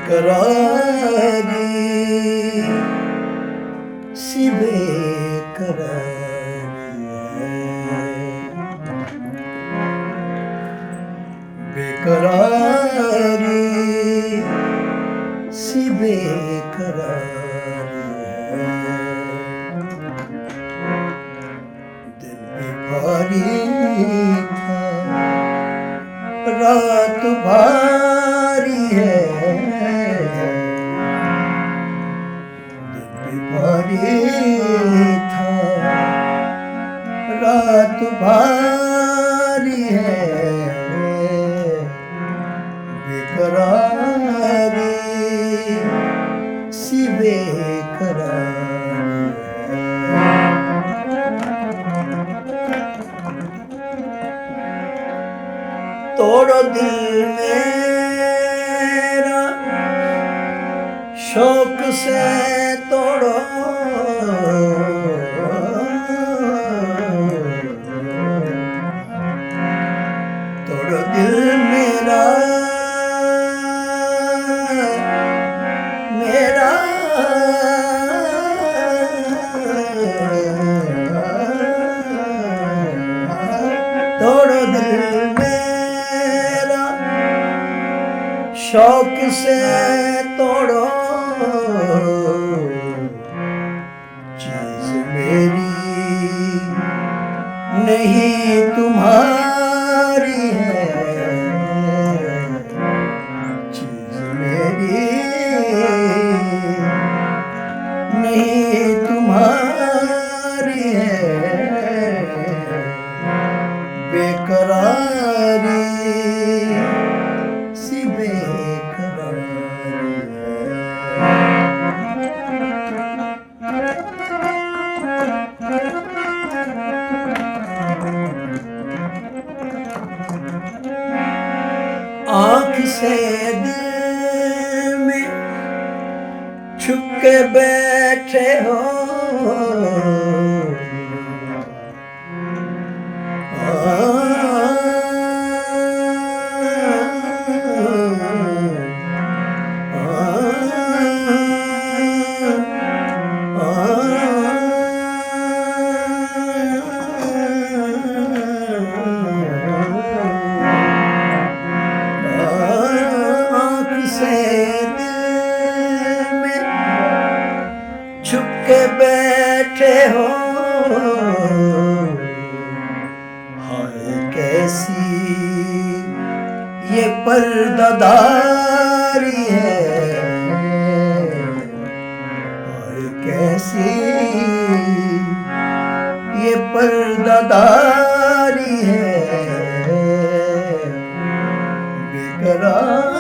बेकरारी सी बेकरारी है, बेकरारी सी बेकरारी है। दिल भी भारी था, रात भारी है, दिल भी भारी था, रात भारी है, बेकरारी सी बेकरारी है। तोड़ो दिल मेरा शौक से तोड़ो, तोड़ो दिल मेरा मेरा तोड़ो दिल मेरा शौक से तोड़ो, चीज मेरी नहीं तुम्हारी है, चीज मेरी नहीं तुम्हारी है, बेकरारी सी बेकरारी है। आँख से दिल में छुप के बैठे हो, छुप के बैठे हो, हाय कैसी ये पर्दादारी है, हाय कैसी ये पर्दादारी है, बेकरार